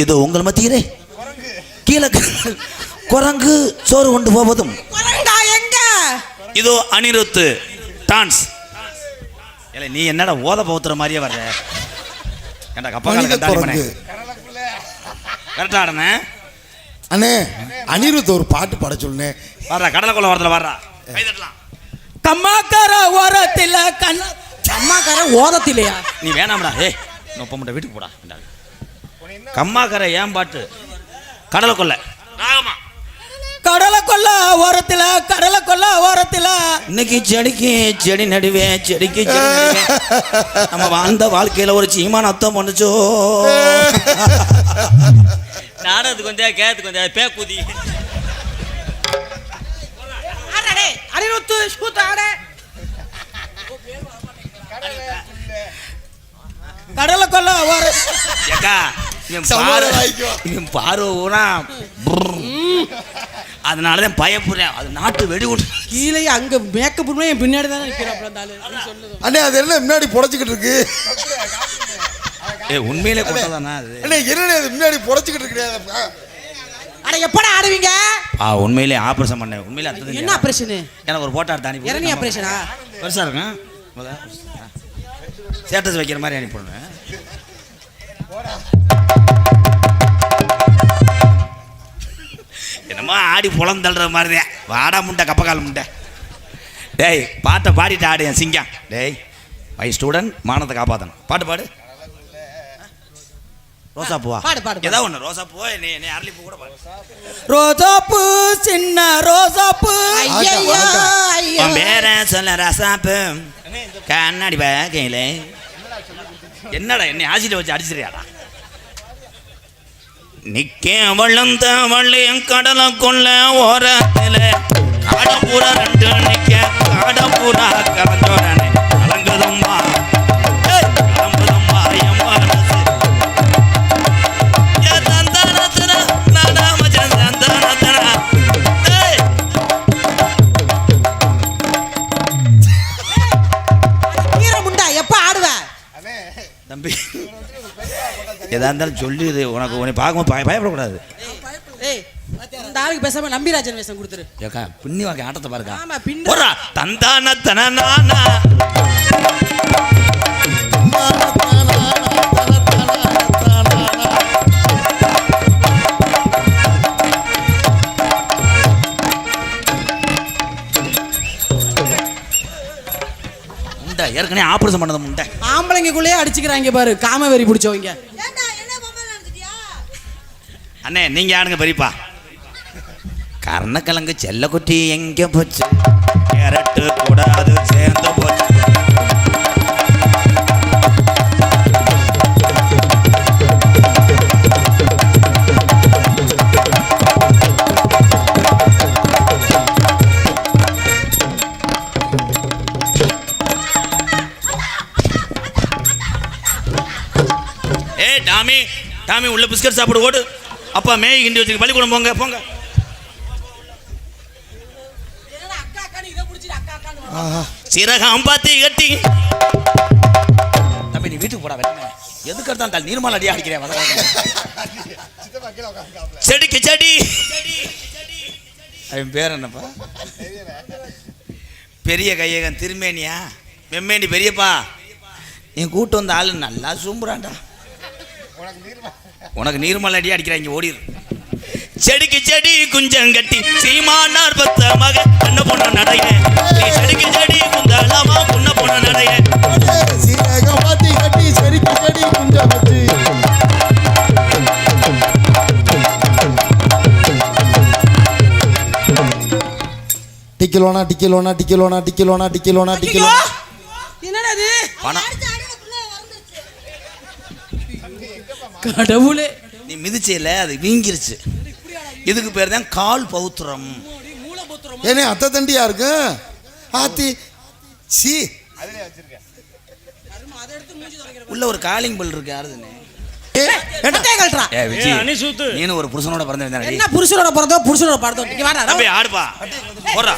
இதோ உங்கள் மத்தியிலே கீழே குரங்கு சோறு கொண்டு போவதும் இதோ அனிருத்து டான்ஸ். இல்ல நீ என்னடா ஓத பௌத்துற மாதிரியே வர்ற? ஏண்டா கப்பா கரெக்டா ஆடனே அண்ணே. அனிருத் ஒரு பாட்டு பாட சொல்லுனே. வர்றா கடலைக்குள்ள வரதுல வர்றா கை தட்டலாம். கம்மாக்கார ஓரத்தில கம்மாக்கார ஓரத்திலையா? நீ வேணாம்டா. ஏய் நொப்ப முட்டை வீட்டுக்கு போடா. கம்மாக்கார ஏன் பாட்டு கடலைக்குள்ள ராகமா கடலைக்குள்ள ஓரத்தில கடலைக்குள்ள ஓரத்தில இன்னைக்கு செடிக்கு செடி நடுவேன் செடிக்கு செடி நடுவேன். நம்ம வாழ்ந்த வாழ்க்கையில ஒரு சீமான அர்த்தம் பண்ணுச்சோ. நாடகத்துக்கு கொஞ்சம் கேத்துக்கு கொஞ்சம் பே குதி அனிருத்து சூத்தாட கடலைக்குள்ள ஓர ஏக்கா இவன் பார்வனா அதனாலதான் பயப்படுறேன். அது நாட்டு வெடிகுண்டு கீழே அங்க மேக்கப் என் பின்னாடி தான் நிற்கிறான். அண்ணே அது என்ன முன்னாடி புடச்சிக்கிட்டு இருக்கு? உண்மையிலே கொண்டதானா அது? என்ன முன்னாடி புடச்சிக்கிட்டு இருக்கு? அட எப்படா ஆடுவீங்க? உண்மையிலே ஆபரேஷன் பண்ணேன். உண்மையிலே அது என்ன ஆபரேஷன்? எனக்கு ஒரு போட்டோ எடுத்து அனுப்பி. இறனி ஆபரேஷனா? பெருசா இருக்கும். ஸ்டேட்டஸ் வைக்கிற மாதிரி அனுப்பிடுறேன். என்னமோ ஆடி புலம் தள்ளுற மாதிரி தான். வாடா முண்டை கப்பக்கால் முண்டை. டேய் பாட்டை பாடிட்டு ஆடு என் சிங்கம். டேய் மை ஸ்டூடெண்ட் மானத்தை காப்பாற்றணும். பாட்டு பாடு. ரோசா பூவா பாடு பாடு ஏதாவது ஒன்று. ரோசா பூவா நீ அரளி பூ கூட பாடு. ரோசா பூ சின்ன ரோசா பூ வேற சொல்ல ரசாப்பு கண்ணாடி கையில என்னடா என்னை ஆசிட்ட வச்சு அடிச்சிருக்கியாடா? நிக்க வளர்ந்த வள்ளியும் கடலை கொள்ள ஓரத்துல காடப்பூரா ரெண்டு நிக்க காடப்பூரா கலந்தோரனே கலங்குதம்மா கலம்புதம்மா என் மனசு தந்தனத்தன நாடாம தந்தனத்தன. முண்டா எப்ப ஆடுவ தம்பி? எதா இருந்தாலும் சொல்லிடு. உனக்கு உன்னை பார்க்கும்போது பயப்படக்கூடாது. இந்த ஆளுக்கு பேசாம நம்பிராஜன் வேஷம் கொடுத்துரு. ஏக்கா பின்னி வாக்க ஆட்டத்தை பாருக்கா. ஆமா பின்ன தந்தான தனநானா முண்டை ஏற்கனவே ஆபரேஷன் பண்ணது முண்டை. ஆம்பளைங்களுக்குள்ளேயே அடிச்சுக்கிறாங்க பாரு காமவெறி பிடிச்சவங்க. அண்ணே நீங்க ஆடுங்க பெரியப்பா. கர்ணக்கிழங்கு செல்லக்குட்டி எங்க போச்சு? கேரட்டு கூடாது சேர்ந்து போச்சு. டாமி டாமி உள்ள பிஸ்கட் சாப்பிடு ஓடு. அப்பா மேய் கிண்டி வச்சுக்க பள்ளிக்கூடம் போங்க போங்க. சிறகாம் பாத்தி கட்டி தம்பி நீ வீட்டுக்கு போடா. எதுக்கு எடுத்தான் நீர்மால் அடியா அடிக்கிறேன். செடிக்கு செடி அவன் பேர் என்னப்பா? பெரிய கையகன் திருமேனியா வெம்மேனி பெரியப்பா. என் கூட்டு வந்த ஆளு நல்லா சூம்புறான்டா. உனக்கு நீர்மல் அடி அடிக்கிறாங்க ஓடிடு. செடிக்கு செடி குஞ்சம் கட்டி சீமானார் பத்த மக என்ன பொண்ண நடைய. செடிக்கு செடி குந்தலாமா பொண்ண பொண்ண நடைய. சீரகம் பாத்தி கட்டி செடிக்கு செடி குஞ்சம் கட்டி டிக்கிலோனா டிக்கிலோனா டிக்கிலோனா டிக்கிலோனா டிக்கிலோனா டிக்கிலோனா. என்னடா இது? பணம் கடவுளே நீ மிதிச்சேல அது வீங்கிருச்சு. இதுக்கு பேர் தான் கால் பௌத்திரம். ஏனே அத்தை தண்டியா இருக்கு ஆத்தி சி. உள்ள ஒரு காலிங் பெல் இருக்கு. யாருதுன்னு நீனு ஒரு புருஷனோட பிறந்த. என்ன புருஷனோட பிறந்தோ புருஷனோட பிறந்தோ ஆடுப்பா போடுறா.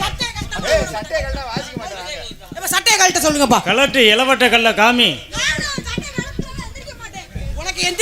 சட்டையை கழட்ட சொல்லுங்கப்பா. கலட்டு இளவட்ட கல்ல காமி. உனக்கு எந்த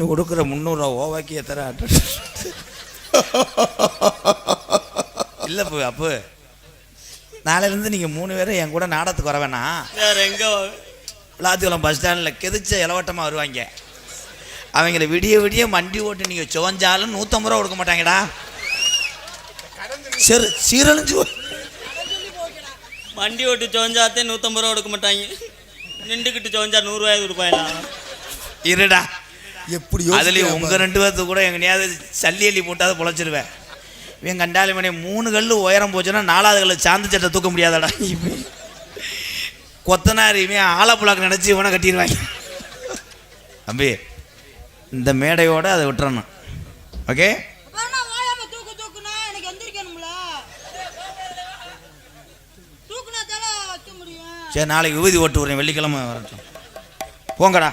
நீ கொடுக்குற 300 ஓவாக்கி எத்தனை இல்லை அப்போ நாளையிலேருந்து நீங்கள் 3 பேரும் என் கூட நாடகத்துக்கு வர வேணாம். வேற எங்க விளாத்திக்குளம் பஸ் ஸ்டாண்டில் கெதிச்ச இலவட்டமாக வருவாங்க. அவங்கள விடிய விடிய வண்டி ஓட்டு நீங்கள் சுவஞ்சாலும் 150 ரூபா கொடுக்க மாட்டாங்கடா. சரி சீரழிஞ்சு வண்டி ஓட்டு சோஞ்சாத்தே 150 ரூபா கொடுக்க மாட்டாங்க. நின்றுக்கிட்டு சோஞ்சா 100 ரூபாய் கொடுப்பாங்களா? இருடா, எப்படி அதுலேயும் உங்கள் 2 பேர்த்துக்கு கூட எங்கனையாவது சல்லி அள்ளி போட்டாவது பொழைச்சிருவேன். இவன் கண்டாலி மணி 3 கல் உயரம் போச்சுன்னா 4வது கல் சாந்து சட்டை தூக்க முடியாதடா. கொத்தனார் இவன் ஆலப்புழாக்கு நினச்சி இவனை கட்டிடுவாங்க. தம்பி இந்த மேடையோடு அதை விட்டுறணும். ஓகே, அப்புறம் நான் ஓயாம தூக்குனா எனக்கு எந்திரிக்கணும்ல. தூக்குனா தலை வைக்க முடியும். சரி நாளைக்கு விபூதி ஓட்டு வரேன், வெள்ளிக்கிழமை வரட்டும். போங்கடா.